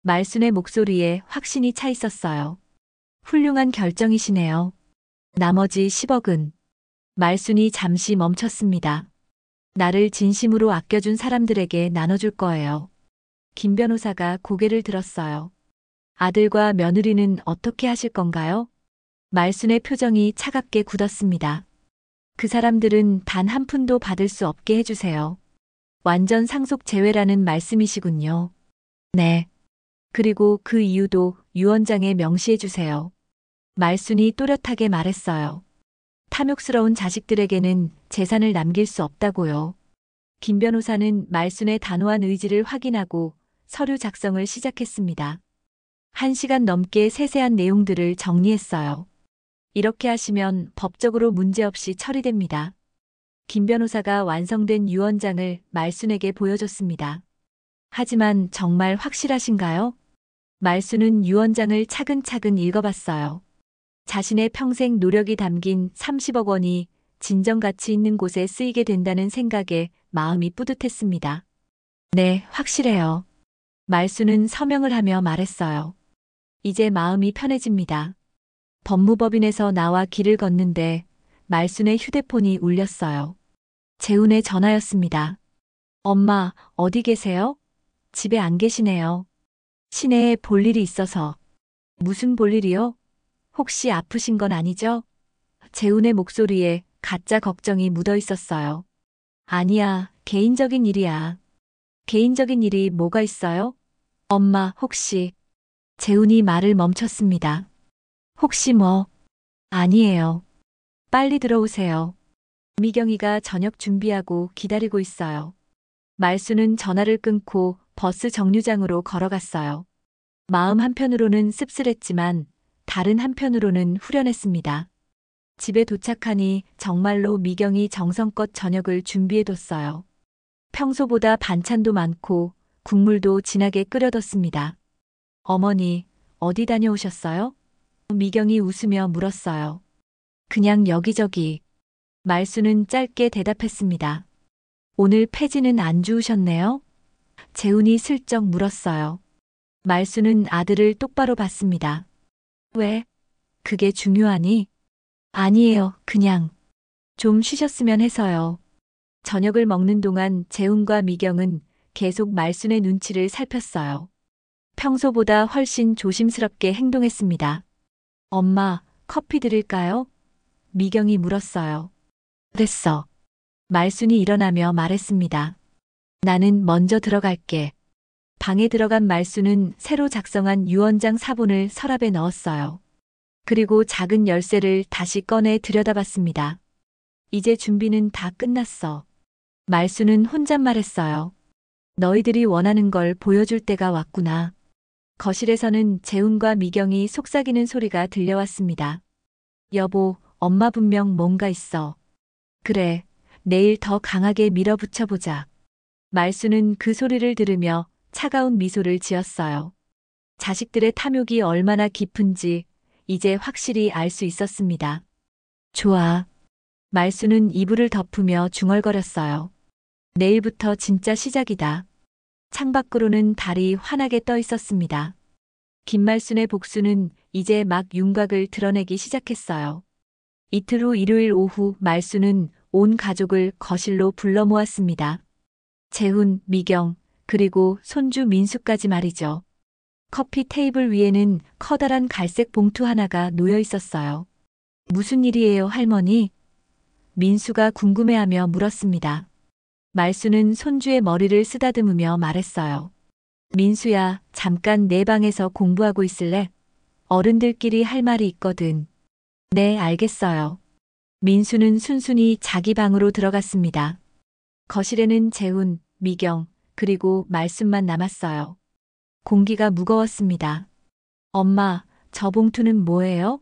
말순의 목소리에 확신이 차 있었어요. 훌륭한 결정이시네요. 나머지 10억은 말순이 잠시 멈췄습니다. 나를 진심으로 아껴준 사람들에게 나눠줄 거예요. 김 변호사가 고개를 들었어요. 아들과 며느리는 어떻게 하실 건가요? 말순의 표정이 차갑게 굳었습니다. 그 사람들은 단 한 푼도 받을 수 없게 해주세요. 완전 상속 제외라는 말씀이시군요. 네. 그리고 그 이유도 유언장에 명시해주세요. 말순이 또렷하게 말했어요. 탐욕스러운 자식들에게는 재산을 남길 수 없다고요. 김 변호사는 말순의 단호한 의지를 확인하고 서류 작성을 시작했습니다. 1시간 넘게 세세한 내용들을 정리했어요. 이렇게 하시면 법적으로 문제없이 처리됩니다. 김 변호사가 완성된 유언장을 말순에게 보여줬습니다. 하지만 정말 확실하신가요? 말순은 유언장을 차근차근 읽어봤어요. 자신의 평생 노력이 담긴 30억 원이 진정 가치 있는 곳에 쓰이게 된다는 생각에 마음이 뿌듯했습니다. 네, 확실해요. 말순은 서명을 하며 말했어요. 이제 마음이 편해집니다. 법무법인에서 나와 길을 걷는데 말순의 휴대폰이 울렸어요. 재훈의 전화였습니다. 엄마, 어디 계세요? 집에 안 계시네요. 시내에 볼 일이 있어서. 무슨 볼 일이요? 혹시 아프신 건 아니죠? 재훈의 목소리에 가짜 걱정이 묻어 있었어요. 아니야, 개인적인 일이야. 개인적인 일이 뭐가 있어요? 엄마, 혹시. 재훈이 말을 멈췄습니다. 혹시 뭐? 아니에요. 빨리 들어오세요. 미경이가 저녁 준비하고 기다리고 있어요. 말수는 전화를 끊고 버스 정류장으로 걸어갔어요. 마음 한편으로는 씁쓸했지만 다른 한편으로는 후련했습니다. 집에 도착하니 정말로 미경이 정성껏 저녁을 준비해뒀어요. 평소보다 반찬도 많고 국물도 진하게 끓여뒀습니다. 어머니, 어디 다녀오셨어요? 미경이 웃으며 물었어요. 그냥 여기저기. 말수는 짧게 대답했습니다. 오늘 폐지는 안 주우셨네요? 재훈이 슬쩍 물었어요. 말수는 아들을 똑바로 봤습니다. 왜? 그게 중요하니? 아니에요, 그냥. 좀 쉬셨으면 해서요. 저녁을 먹는 동안 재훈과 미경은 계속 말순의 눈치를 살폈어요. 평소보다 훨씬 조심스럽게 행동했습니다. 엄마, 커피 드릴까요? 미경이 물었어요. 됐어. 말순이 일어나며 말했습니다. 나는 먼저 들어갈게. 방에 들어간 말순은 새로 작성한 유언장 사본을 서랍에 넣었어요. 그리고 작은 열쇠를 다시 꺼내 들여다봤습니다. 이제 준비는 다 끝났어. 말수는 혼잣말했어요. 너희들이 원하는 걸 보여줄 때가 왔구나. 거실에서는 재훈과 미경이 속삭이는 소리가 들려왔습니다. 여보, 엄마 분명 뭔가 있어. 그래, 내일 더 강하게 밀어붙여보자. 말수는 그 소리를 들으며 차가운 미소를 지었어요. 자식들의 탐욕이 얼마나 깊은지 이제 확실히 알 수 있었습니다. 좋아. 말수는 이불을 덮으며 중얼거렸어요. 내일부터 진짜 시작이다. 창밖으로는 달이 환하게 떠 있었습니다. 김말순의 복수는 이제 막 윤곽을 드러내기 시작했어요. 이틀 후 일요일 오후 말수는 온 가족을 거실로 불러 모았습니다. 재훈, 미경, 그리고 손주 민수까지 말이죠. 커피 테이블 위에는 커다란 갈색 봉투 하나가 놓여 있었어요. 무슨 일이에요, 할머니? 민수가 궁금해하며 물었습니다. 말수는 손주의 머리를 쓰다듬으며 말했어요. 민수야, 잠깐 내 방에서 공부하고 있을래? 어른들끼리 할 말이 있거든. 네, 알겠어요. 민수는 순순히 자기 방으로 들어갔습니다. 거실에는 재훈, 미경, 그리고 말순만 남았어요. 공기가 무거웠습니다. 엄마, 저 봉투는 뭐예요?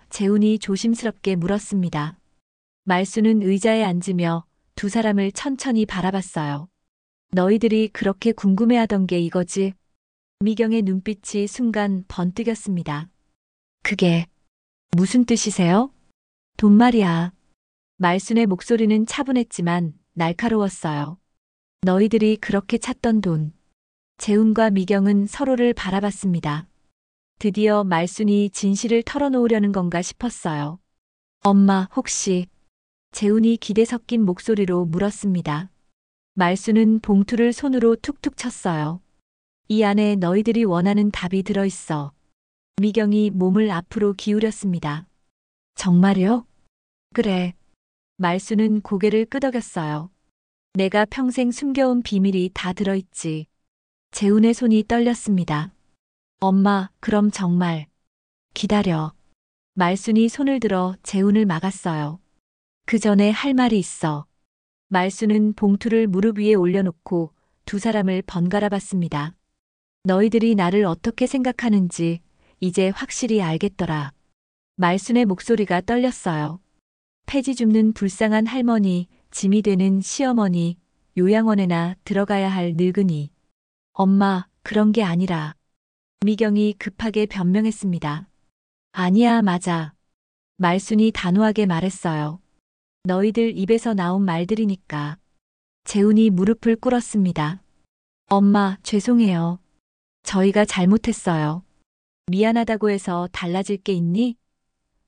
재훈이 조심스럽게 물었습니다. 말수는 의자에 앉으며 두 사람을 천천히 바라봤어요. 너희들이 그렇게 궁금해하던 게 이거지? 미경의 눈빛이 순간 번뜩였습니다. 그게 무슨 뜻이세요? 돈 말이야. 말순의 목소리는 차분했지만 날카로웠어요. 너희들이 그렇게 찾던 돈. 재훈과 미경은 서로를 바라봤습니다. 드디어 말순이 진실을 털어놓으려는 건가 싶었어요. 엄마, 혹시 재훈이 기대 섞인 목소리로 물었습니다. 말수는 봉투를 손으로 툭툭 쳤어요. 이 안에 너희들이 원하는 답이 들어있어. 미경이 몸을 앞으로 기울였습니다. 정말요? 그래. 말수는 고개를 끄덕였어요. 내가 평생 숨겨온 비밀이 다 들어있지. 재훈의 손이 떨렸습니다. 엄마, 그럼 정말. 기다려. 말순이 손을 들어 재훈을 막았어요. 그 전에 할 말이 있어. 말수는 봉투를 무릎 위에 올려놓고 두 사람을 번갈아 봤습니다. 너희들이 나를 어떻게 생각하는지 이제 확실히 알겠더라. 말순의 목소리가 떨렸어요. 폐지 줍는 불쌍한 할머니, 짐이 되는 시어머니, 요양원에나 들어가야 할 늙은이. 엄마, 그런 게 아니라. 미경이 급하게 변명했습니다. 아니야, 맞아. 말순이 단호하게 말했어요. 너희들 입에서 나온 말들이니까. 재훈이 무릎을 꿇었습니다. 엄마, 죄송해요. 저희가 잘못했어요. 미안하다고 해서 달라질 게 있니?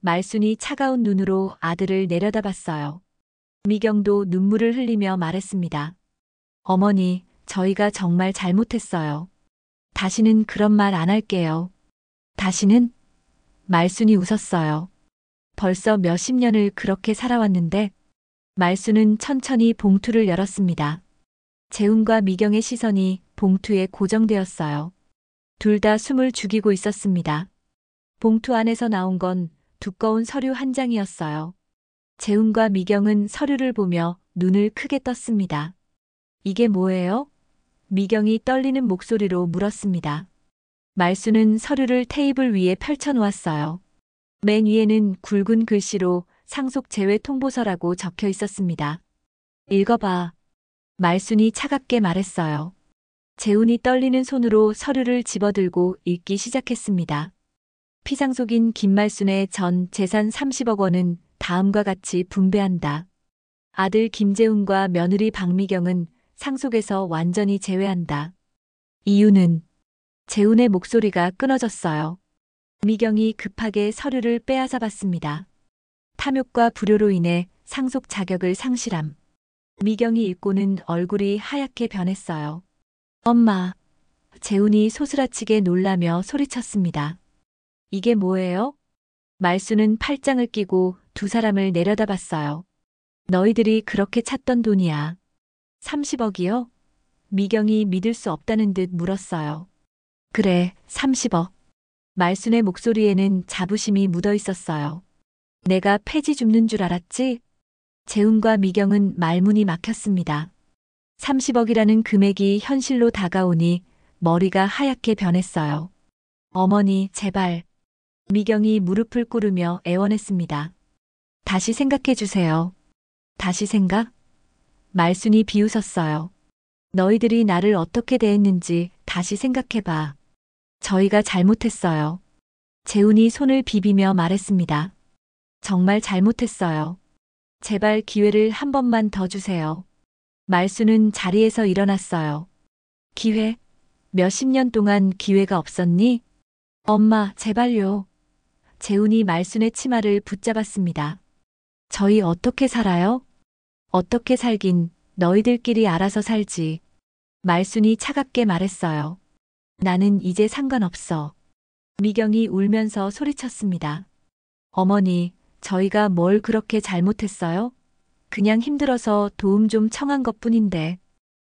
말순이 차가운 눈으로 아들을 내려다봤어요. 미경도 눈물을 흘리며 말했습니다. 어머니, 저희가 정말 잘못했어요. 다시는 그런 말 안 할게요. 다시는? 말순이 웃었어요. 벌써 몇십 년을 그렇게 살아왔는데. 말순은 천천히 봉투를 열었습니다. 재훈과 미경의 시선이 봉투에 고정되었어요. 둘 다 숨을 죽이고 있었습니다. 봉투 안에서 나온 건 두꺼운 서류 한 장이었어요. 재훈과 미경은 서류를 보며 눈을 크게 떴습니다. 이게 뭐예요? 미경이 떨리는 목소리로 물었습니다. 말수는 서류를 테이블 위에 펼쳐놓았어요. 맨 위에는 굵은 글씨로 상속 제외 통보서라고 적혀 있었습니다. 읽어봐. 말순이 차갑게 말했어요. 재훈이 떨리는 손으로 서류를 집어들고 읽기 시작했습니다. 피상속인 김말순의 전 재산 30억 원은 다음과 같이 분배한다. 아들 김재훈과 며느리 박미경은 상속에서 완전히 제외한다. 이유는? 재훈의 목소리가 끊어졌어요. 미경이 급하게 서류를 빼앗아 봤습니다. 탐욕과 불효로 인해 상속 자격을 상실함. 미경이 읽고는 얼굴이 하얗게 변했어요. 엄마. 재훈이 소스라치게 놀라며 소리쳤습니다. 이게 뭐예요? 말수는 팔짱을 끼고 두 사람을 내려다봤어요. 너희들이 그렇게 찾던 돈이야. 30억이요? 미경이 믿을 수 없다는 듯 물었어요. 그래, 30억. 말순의 목소리에는 자부심이 묻어 있었어요. 내가 폐지 줍는 줄 알았지? 재훈과 미경은 말문이 막혔습니다. 30억이라는 금액이 현실로 다가오니 머리가 하얗게 변했어요. 어머니, 제발. 미경이 무릎을 꿇으며 애원했습니다. 다시 생각해 주세요. 다시 생각? 말순이 비웃었어요. 너희들이 나를 어떻게 대했는지 다시 생각해봐. 저희가 잘못했어요. 재훈이 손을 비비며 말했습니다. 정말 잘못했어요. 제발 기회를 한 번만 더 주세요. 말순은 자리에서 일어났어요. 기회? 몇십 년 동안 기회가 없었니? 엄마, 제발요. 재훈이 말순의 치마를 붙잡았습니다. 저희 어떻게 살아요? 어떻게 살긴 너희들끼리 알아서 살지. 말순이 차갑게 말했어요. 나는 이제 상관없어. 미경이 울면서 소리쳤습니다. 어머니, 저희가 뭘 그렇게 잘못했어요? 그냥 힘들어서 도움 좀 청한 것뿐인데.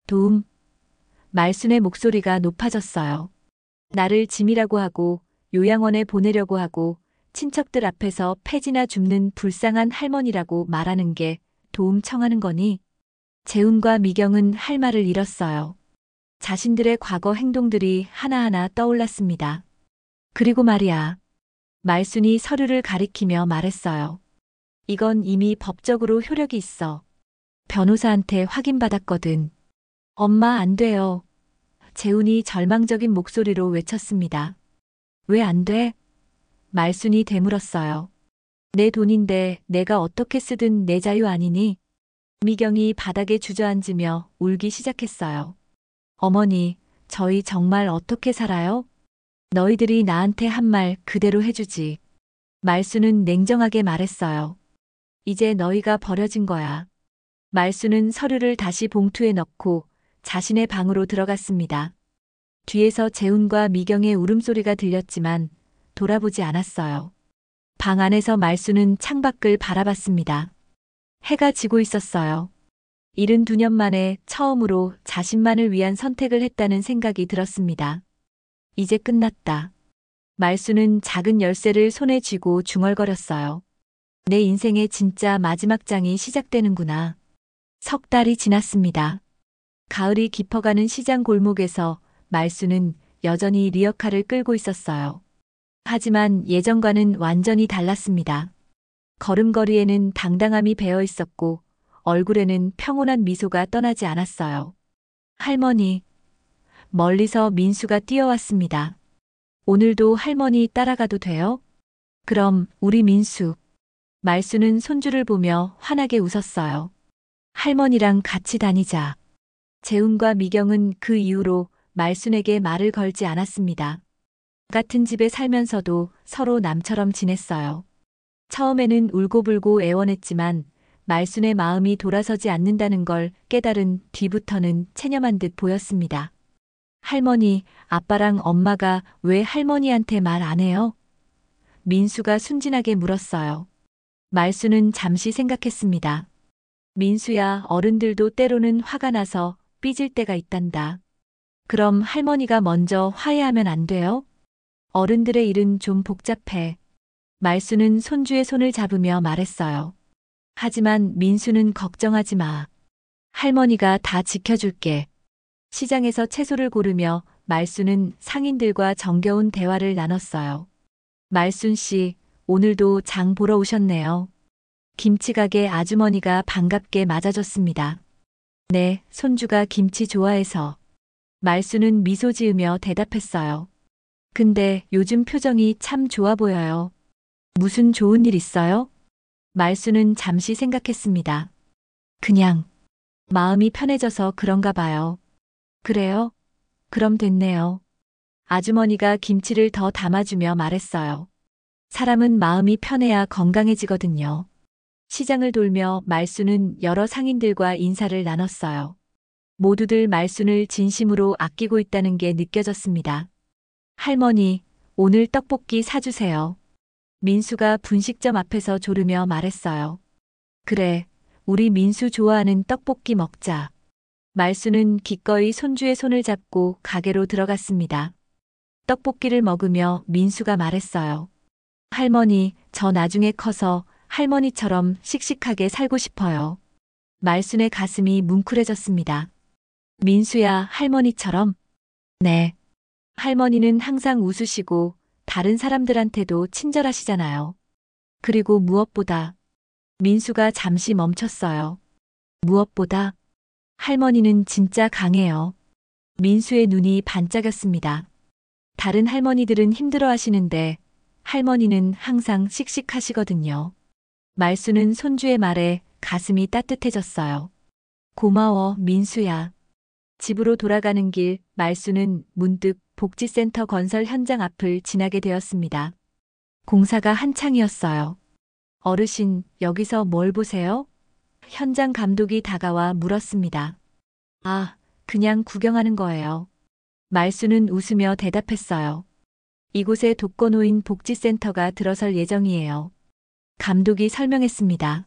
도움? 말순의 목소리가 높아졌어요. 나를 짐이라고 하고 요양원에 보내려고 하고 친척들 앞에서 폐지나 줍는 불쌍한 할머니라고 말하는 게 도움 청하는 거니? 재훈과 미경은 할 말을 잃었어요. 자신들의 과거 행동들이 하나하나 떠올랐습니다. 그리고 말이야. 말순이 서류를 가리키며 말했어요. 이건 이미 법적으로 효력이 있어. 변호사한테 확인받았거든. 엄마, 안 돼요. 재훈이 절망적인 목소리로 외쳤습니다. 왜 안 돼? 말순이 되물었어요. 내 돈인데 내가 어떻게 쓰든 내 자유 아니니? 미경이 바닥에 주저앉으며 울기 시작했어요. 어머니, 저희 정말 어떻게 살아요? 너희들이 나한테 한 말 그대로 해주지. 말순은 냉정하게 말했어요. 이제 너희가 버려진 거야. 말순은 서류를 다시 봉투에 넣고 자신의 방으로 들어갔습니다. 뒤에서 재훈과 미경의 울음소리가 들렸지만 돌아보지 않았어요. 방 안에서 말순은 창밖을 바라봤습니다. 해가 지고 있었어요. 72년 만에 처음으로 자신만을 위한 선택을 했다는 생각이 들었습니다. 이제 끝났다. 말순은 작은 열쇠를 손에 쥐고 중얼거렸어요. 내 인생의 진짜 마지막 장이 시작되는구나. 석 달이 지났습니다. 가을이 깊어가는 시장 골목에서 말순은 여전히 리어카를 끌고 있었어요. 하지만 예전과는 완전히 달랐습니다. 걸음걸이에는 당당함이 배어 있었고 얼굴에는 평온한 미소가 떠나지 않았어요. 할머니. 멀리서 민수가 뛰어왔습니다. 오늘도 할머니 따라가도 돼요? 그럼 우리 민수. 말순은 손주를 보며 환하게 웃었어요. 할머니랑 같이 다니자. 재훈과 미경은 그 이후로 말순에게 말을 걸지 않았습니다. 같은 집에 살면서도 서로 남처럼 지냈어요. 처음에는 울고불고 애원했지만 말순의 마음이 돌아서지 않는다는 걸 깨달은 뒤부터는 체념한 듯 보였습니다. 할머니, 아빠랑 엄마가 왜 할머니한테 말 안 해요? 민수가 순진하게 물었어요. 말순은 잠시 생각했습니다. 민수야, 어른들도 때로는 화가 나서 삐질 때가 있단다. 그럼 할머니가 먼저 화해하면 안 돼요? 어른들의 일은 좀 복잡해. 말순은 손주의 손을 잡으며 말했어요. 하지만 민수는 걱정하지 마. 할머니가 다 지켜줄게. 시장에서 채소를 고르며 말순은 상인들과 정겨운 대화를 나눴어요. 말순 씨, 오늘도 장 보러 오셨네요. 김치가게 아주머니가 반갑게 맞아줬습니다. 네, 손주가 김치 좋아해서. 말순은 미소 지으며 대답했어요. 근데 요즘 표정이 참 좋아 보여요. 무슨 좋은 일 있어요? 말순은 잠시 생각했습니다. 그냥 마음이 편해져서 그런가 봐요. 그래요? 그럼 됐네요. 아주머니가 김치를 더 담아주며 말했어요. 사람은 마음이 편해야 건강해지거든요. 시장을 돌며 말순은 여러 상인들과 인사를 나눴어요. 모두들 말순을 진심으로 아끼고 있다는 게 느껴졌습니다. 할머니, 오늘 떡볶이 사주세요. 민수가 분식점 앞에서 조르며 말했어요. 그래, 우리 민수 좋아하는 떡볶이 먹자. 말순은 기꺼이 손주의 손을 잡고 가게로 들어갔습니다. 떡볶이를 먹으며 민수가 말했어요. 할머니, 저 나중에 커서 할머니처럼 씩씩하게 살고 싶어요. 말순의 가슴이 뭉클해졌습니다. 민수야, 할머니처럼. 네. 할머니는 항상 웃으시고 다른 사람들한테도 친절하시잖아요. 그리고 무엇보다 민수가 잠시 멈췄어요. 무엇보다 할머니는 진짜 강해요. 민수의 눈이 반짝였습니다. 다른 할머니들은 힘들어 하시는데 할머니는 항상 씩씩하시거든요. 말수는 손주의 말에 가슴이 따뜻해졌어요. 고마워, 민수야. 집으로 돌아가는 길, 말수는 문득 복지센터 건설 현장 앞을 지나게 되었습니다. 공사가 한창이었어요. 어르신, 여기서 뭘 보세요? 현장 감독이 다가와 물었습니다. 아, 그냥 구경하는 거예요. 말수는 웃으며 대답했어요. 이곳에 독거노인 복지센터가 들어설 예정이에요. 감독이 설명했습니다.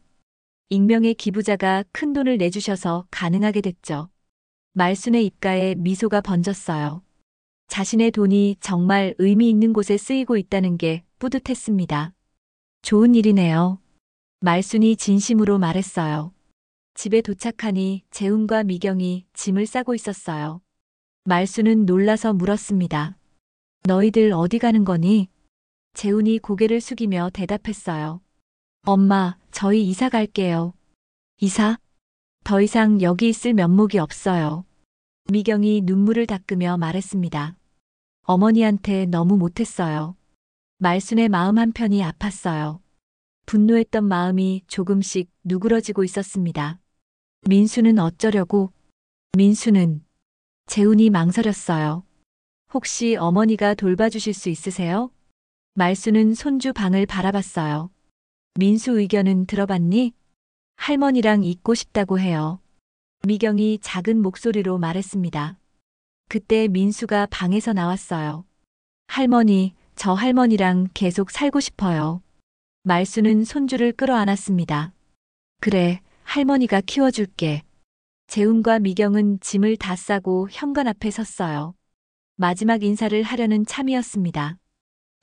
익명의 기부자가 큰 돈을 내주셔서 가능하게 됐죠. 말순의 입가에 미소가 번졌어요. 자신의 돈이 정말 의미 있는 곳에 쓰이고 있다는 게 뿌듯했습니다. 좋은 일이네요. 말순이 진심으로 말했어요. 집에 도착하니 재훈과 미경이 짐을 싸고 있었어요. 말순은 놀라서 물었습니다. 너희들 어디 가는 거니? 재훈이 고개를 숙이며 대답했어요. 엄마, 저희 이사 갈게요. 이사? 더 이상 여기 있을 면목이 없어요. 미경이 눈물을 닦으며 말했습니다. 어머니한테 너무 못했어요. 말순의 마음 한편이 아팠어요. 분노했던 마음이 조금씩 누그러지고 있었습니다. 민수는 어쩌려고? 민수는 재훈이 망설였어요. 혹시 어머니가 돌봐주실 수 있으세요? 말수는 손주 방을 바라봤어요. 민수 의견은 들어봤니? 할머니랑 있고 싶다고 해요. 미경이 작은 목소리로 말했습니다. 그때 민수가 방에서 나왔어요. 할머니, 저 할머니랑 계속 살고 싶어요. 말수는 손주를 끌어안았습니다. 그래, 할머니가 키워줄게. 재훈과 미경은 짐을 다 싸고 현관 앞에 섰어요. 마지막 인사를 하려는 참이었습니다.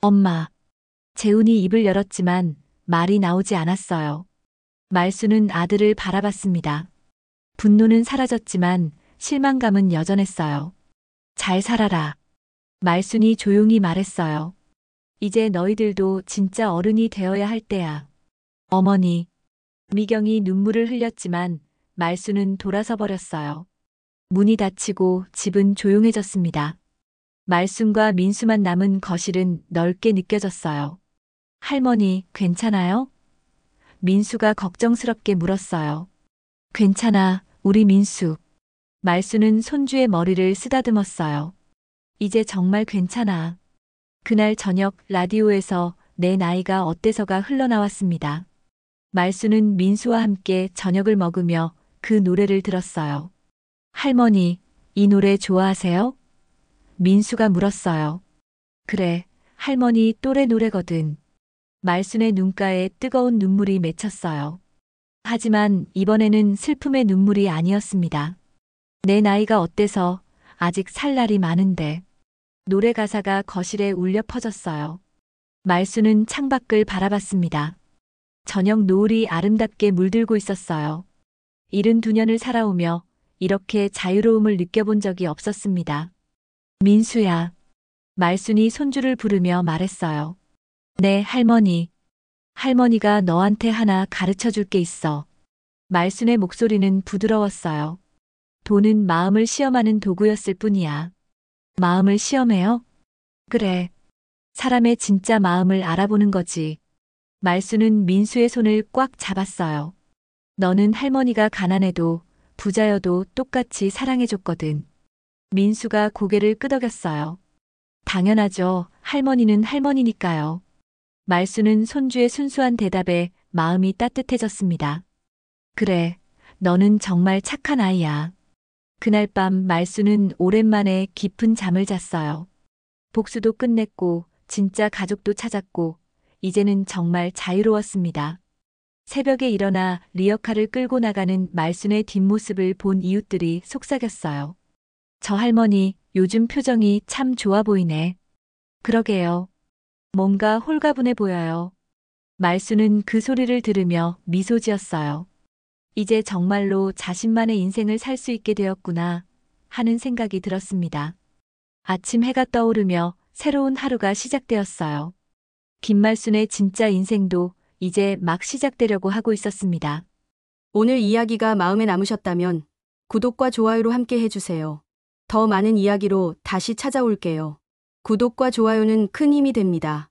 엄마. 재훈이 입을 열었지만 말이 나오지 않았어요. 말수는 아들을 바라봤습니다. 분노는 사라졌지만 실망감은 여전했어요. 잘 살아라. 말순이 조용히 말했어요. 이제 너희들도 진짜 어른이 되어야 할 때야. 어머니. 미경이 눈물을 흘렸지만 말수는 돌아서 버렸어요. 문이 닫히고 집은 조용해졌습니다. 말순과 민수만 남은 거실은 넓게 느껴졌어요. 할머니, 괜찮아요? 민수가 걱정스럽게 물었어요. 괜찮아, 우리 민수. 말수는 손주의 머리를 쓰다듬었어요. 이제 정말 괜찮아. 그날 저녁 라디오에서 내 나이가 어때서가 흘러나왔습니다. 말수는 민수와 함께 저녁을 먹으며 그 노래를 들었어요. 할머니, 이 노래 좋아하세요? 민수가 물었어요. 그래, 할머니 또래 노래거든. 말순의 눈가에 뜨거운 눈물이 맺혔어요. 하지만 이번에는 슬픔의 눈물이 아니었습니다. 내 나이가 어때서 아직 살 날이 많은데. 노래 가사가 거실에 울려 퍼졌어요. 말순은 창밖을 바라봤습니다. 저녁 노을이 아름답게 물들고 있었어요. 72년을 살아오며 이렇게 자유로움을 느껴본 적이 없었습니다. 민수야. 말순이 손주를 부르며 말했어요. 네, 할머니. 할머니가 너한테 하나 가르쳐 줄 게 있어. 말순의 목소리는 부드러웠어요. 돈은 마음을 시험하는 도구였을 뿐이야. 마음을 시험해요? 그래. 사람의 진짜 마음을 알아보는 거지. 말순은 민수의 손을 꽉 잡았어요. 너는 할머니가 가난해도 부자여도 똑같이 사랑해줬거든. 민수가 고개를 끄덕였어요. 당연하죠. 할머니는 할머니니까요. 말수는 손주의 순수한 대답에 마음이 따뜻해졌습니다. 그래, 너는 정말 착한 아이야. 그날 밤 말수는 오랜만에 깊은 잠을 잤어요. 복수도 끝냈고 진짜 가족도 찾았고 이제는 정말 자유로웠습니다. 새벽에 일어나 리어카를 끌고 나가는 말순의 뒷모습을 본 이웃들이 속삭였어요. 저 할머니 요즘 표정이 참 좋아 보이네. 그러게요. 뭔가 홀가분해 보여요. 말순은 그 소리를 들으며 미소 지었어요. 이제 정말로 자신만의 인생을 살 수 있게 되었구나. 하는 생각이 들었습니다. 아침 해가 떠오르며 새로운 하루가 시작되었어요. 김말순의 진짜 인생도 이제 막 시작되려고 하고 있었습니다. 오늘 이야기가 마음에 남으셨다면 구독과 좋아요로 함께 해주세요. 더 많은 이야기로 다시 찾아올게요. 구독과 좋아요는 큰 힘이 됩니다.